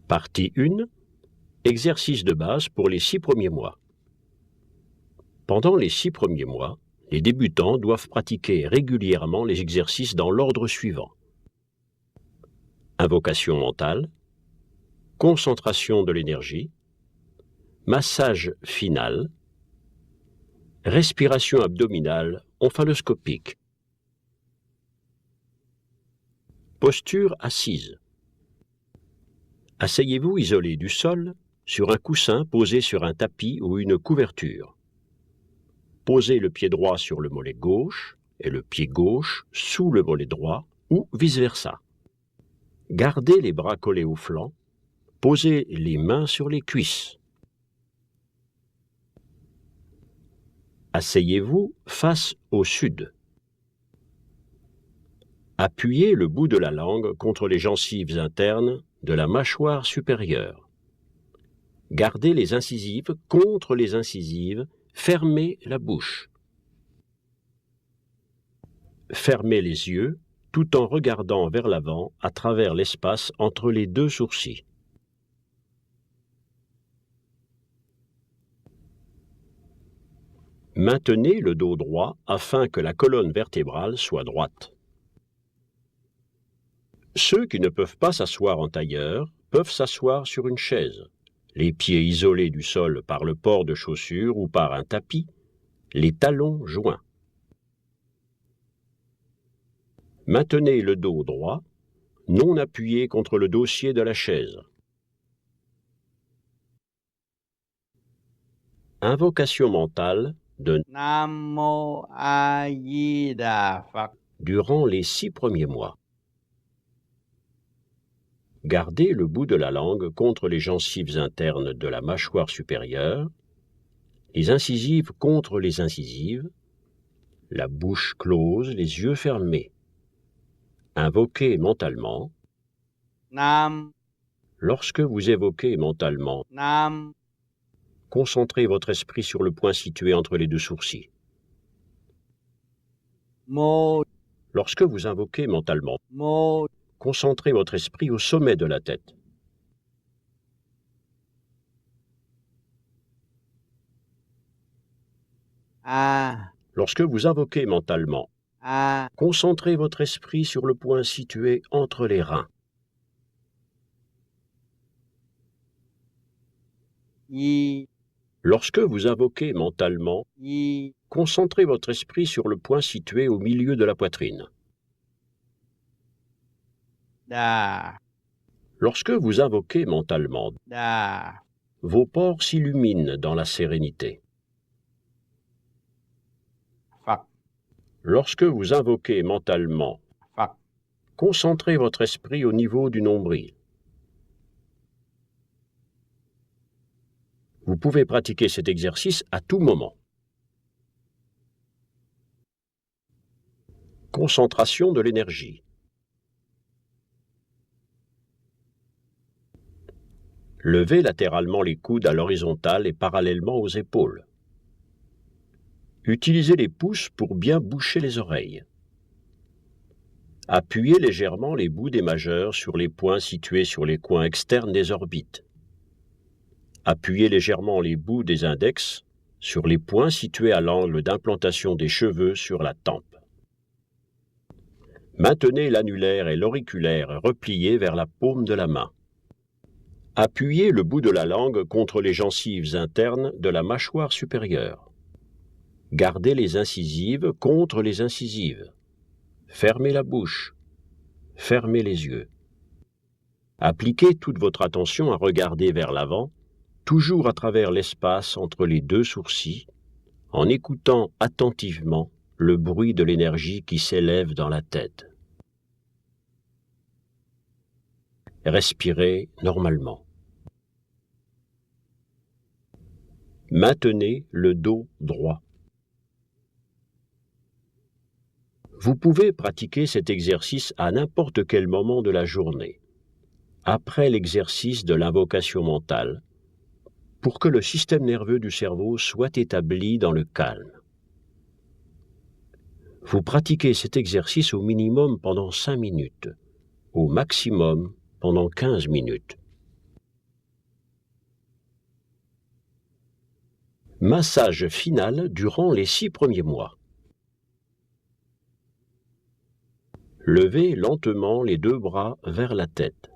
Partie 1. Exercice de base pour les 6 premiers mois. Pendant les 6 premiers mois, les débutants doivent pratiquer régulièrement les exercices dans l'ordre suivant. Invocation mentale, concentration de l'énergie, massage final, respiration abdominale omphaloscopique. Posture assise. Asseyez-vous isolé du sol sur un coussin posé sur un tapis ou une couverture. Posez le pied droit sur le mollet gauche et le pied gauche sous le mollet droit ou vice-versa. Gardez les bras collés au flanc. Posez les mains sur les cuisses. Asseyez-vous face au sud. Appuyez le bout de la langue contre les gencives internes de la mâchoire supérieure. Gardez les incisives contre les incisives, fermez la bouche. Fermez les yeux tout en regardant vers l'avant à travers l'espace entre les deux sourcils. Maintenez le dos droit afin que la colonne vertébrale soit droite. Ceux qui ne peuvent pas s'asseoir en tailleur peuvent s'asseoir sur une chaise, les pieds isolés du sol par le port de chaussures ou par un tapis, les talons joints. Maintenez le dos droit, non appuyé contre le dossier de la chaise. Invocation mentale de Namo Ayida Phật. Durant les 6 premiers mois. Gardez le bout de la langue contre les gencives internes de la mâchoire supérieure, les incisives contre les incisives, la bouche close, les yeux fermés. Invoquez mentalement. Nam, Lorsque vous évoquez mentalement, Nam, concentrez votre esprit sur le point situé entre les deux sourcils. Mô, Lorsque vous invoquez mentalement, Mô, concentrez votre esprit au sommet de la tête. A, Lorsque vous invoquez mentalement, A, concentrez votre esprit sur le point situé entre les reins. Yi, Lorsque vous invoquez mentalement, Yi, concentrez votre esprit sur le point situé au milieu de la poitrine. Da, Lorsque vous invoquez mentalement, Da, vos pores s'illuminent dans la sérénité. Phật, Lorsque vous invoquez mentalement, Phật, concentrez votre esprit au niveau du nombril. Vous pouvez pratiquer cet exercice à tout moment. Concentration de l'énergie. Levez latéralement les coudes à l'horizontale et parallèlement aux épaules. Utilisez les pouces pour bien boucher les oreilles. Appuyez légèrement les bouts des majeurs sur les points situés sur les coins externes des orbites. Appuyez légèrement les bouts des index sur les points situés à l'angle d'implantation des cheveux sur la tempe. Maintenez l'annulaire et l'auriculaire repliés vers la paume de la main. Appuyez le bout de la langue contre les gencives internes de la mâchoire supérieure. Gardez les incisives contre les incisives. Fermez la bouche. Fermez les yeux. Appliquez toute votre attention à regarder vers l'avant, toujours à travers l'espace entre les deux sourcils, en écoutant attentivement le bruit de l'énergie qui s'élève dans la tête. Respirez normalement. Maintenez le dos droit. Vous pouvez pratiquer cet exercice à n'importe quel moment de la journée, après l'exercice de l'invocation mentale, pour que le système nerveux du cerveau soit établi dans le calme. Vous pratiquez cet exercice au minimum pendant 5 minutes, au maximum pendant 15 minutes. Massage final durant les 6 premiers mois. Levez lentement les 2 bras vers la tête.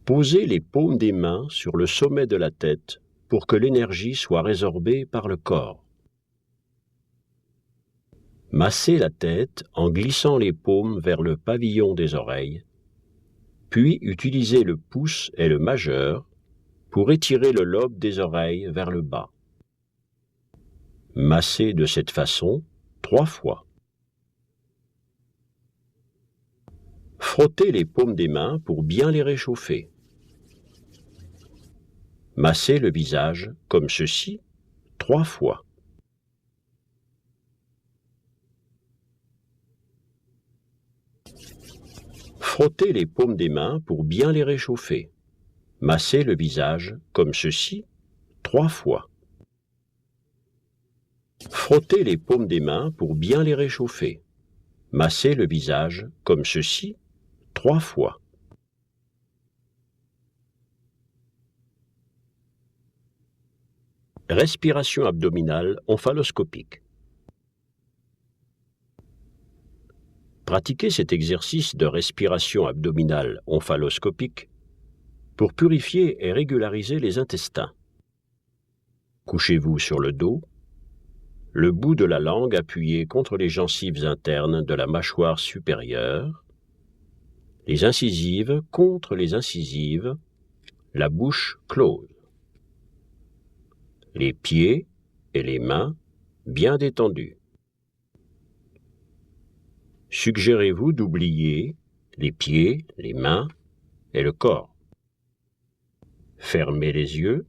Posez les paumes des mains sur le sommet de la tête pour que l'énergie soit résorbée par le corps. Massez la tête en glissant les paumes vers le pavillon des oreilles, puis utilisez le pouce et le majeur pour étirer le lobe des oreilles vers le bas. Massez de cette façon 3 fois. Frottez les paumes des mains pour bien les réchauffer. Massez le visage comme ceci 3 fois. Frottez les paumes des mains pour bien les réchauffer. Massez le visage comme ceci 3 fois. Frottez les paumes des mains pour bien les réchauffer. Massez le visage comme ceci 3 fois. Respiration abdominale omphaloscopique. Pratiquez cet exercice de respiration abdominale omphaloscopique pour purifier et régulariser les intestins. Couchez-vous sur le dos, le bout de la langue appuyé contre les gencives internes de la mâchoire supérieure, les incisives contre les incisives, la bouche close. Les pieds et les mains bien détendus. Suggérez-vous d'oublier les pieds, les mains et le corps. Fermez les yeux,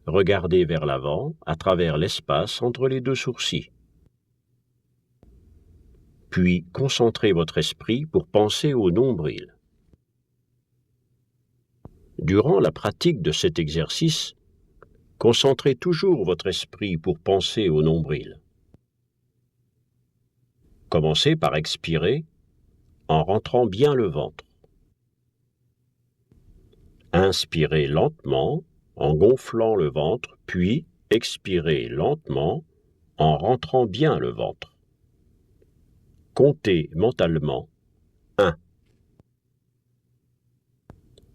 regardez vers l'avant à travers l'espace entre les 2 sourcils. Puis concentrez votre esprit pour penser au nombril. Durant la pratique de cet exercice, concentrez toujours votre esprit pour penser au nombril. Commencez par expirer en rentrant bien le ventre. Inspirez lentement en gonflant le ventre, puis expirez lentement en rentrant bien le ventre. Comptez mentalement 1.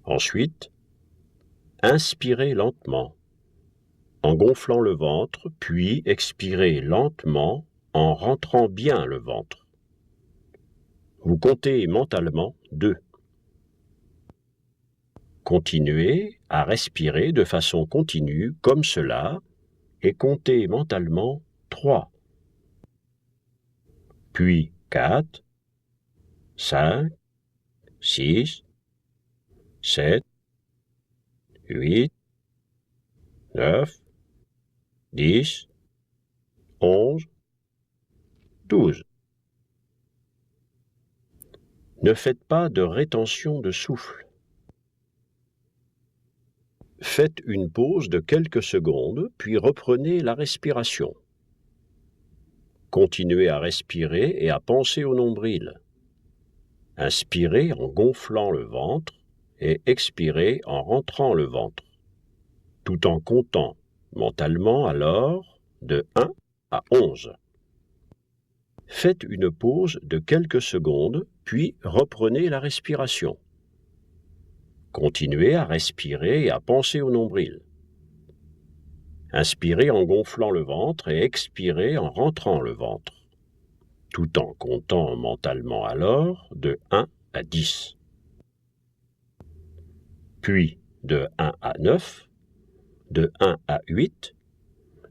Ensuite, inspirez lentement en gonflant le ventre, puis expirez lentement en rentrant bien le ventre. Vous comptez mentalement 2. Continuez à respirer de façon continue comme cela et comptez mentalement 3. Puis 4, 5, 6, 7, 8, 9, 10, 11, 12. Ne faites pas de rétention de souffle. Faites une pause de quelques secondes, puis reprenez la respiration. Continuez à respirer et à penser au nombril. Inspirez en gonflant le ventre et expirez en rentrant le ventre, tout en comptant mentalement alors de 1 à 11. Faites une pause de quelques secondes, puis reprenez la respiration. Continuez à respirer et à penser au nombril. Inspirez en gonflant le ventre et expirez en rentrant le ventre, tout en comptant mentalement alors de 1 à 10. Puis de 1 à 9, de 1 à 8,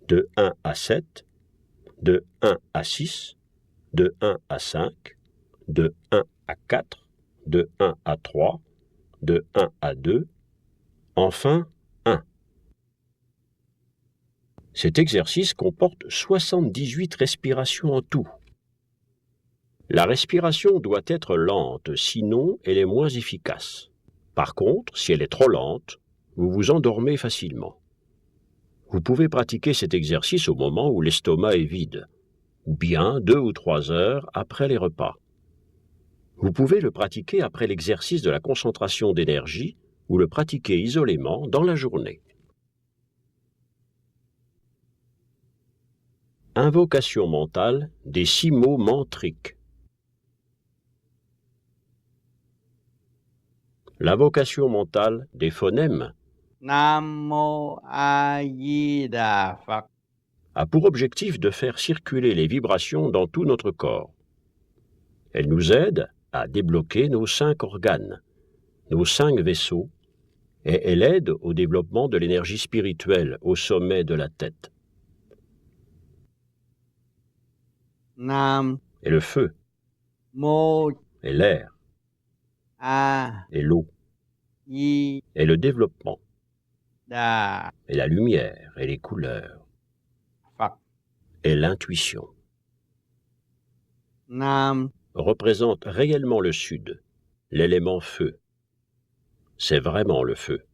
de 1 à 7, de 1 à 6, de 1 à 5, de 1 à 4, de 1 à 3, de 1 à 2, enfin 1. Cet exercice comporte 78 respirations en tout. La respiration doit être lente, sinon elle est moins efficace. Par contre, si elle est trop lente, vous vous endormez facilement. Vous pouvez pratiquer cet exercice au moment où l'estomac est vide, ou bien 2 ou 3 heures après les repas. Vous pouvez le pratiquer après l'exercice de la concentration d'énergie ou le pratiquer isolément dans la journée. Invocation mentale des 6 mots mantriques. L'invocation mentale des phonèmes Nam Mô A Di Đà Phật. a pour objectif de faire circuler les vibrations dans tout notre corps. Elle nous aide à débloquer nos 5 organes, nos 5 vaisseaux, et elle aide au développement de l'énergie spirituelle au sommet de la tête. Nam Et le feu, Mô et l'air, A et l'eau, Di et le développement, Đà et la lumière, et les couleurs, Phật. et l'intuition Nam représente réellement le sud, l'élément feu. C'est vraiment le feu.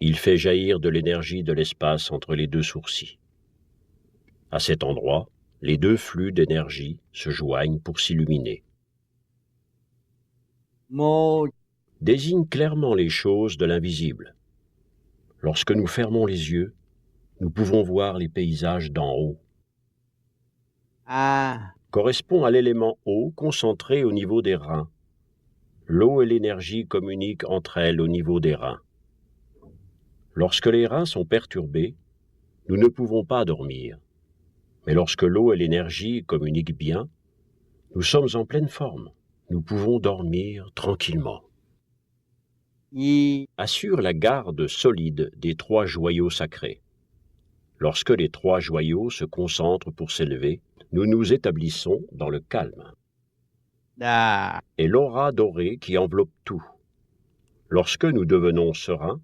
Il fait jaillir de l'énergie de l'espace entre les 2 sourcils. À cet endroit, les 2 flux d'énergie se joignent pour s'illuminer. Mô Désigne clairement les choses de l'invisible. Lorsque nous fermons les yeux, nous pouvons voir les paysages d'en haut. A Correspond à l'élément eau concentré au niveau des reins. L'eau et l'énergie communiquent entre elles au niveau des reins. Lorsque les reins sont perturbés, nous ne pouvons pas dormir. Mais lorsque l'eau et l'énergie communiquent bien, nous sommes en pleine forme. Nous pouvons dormir tranquillement. Di Assure la garde solide des 3 joyaux sacrés. Lorsque les 3 joyaux se concentrent pour s'élever, nous nous établissons dans le calme. Đà Et l'aura dorée qui enveloppe tout. Lorsque nous devenons sereins,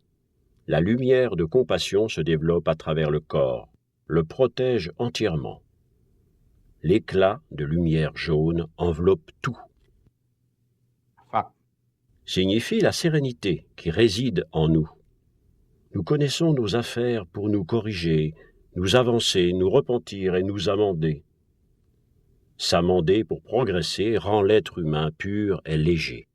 la lumière de compassion se développe à travers le corps, le protège entièrement. L'éclat de lumière jaune enveloppe tout. Phật. Signifie la sérénité qui réside en nous. Nous connaissons nos affaires pour nous corriger, nous avancer, nous repentir et nous amender. S'amender pour progresser rend l'être humain pur et léger.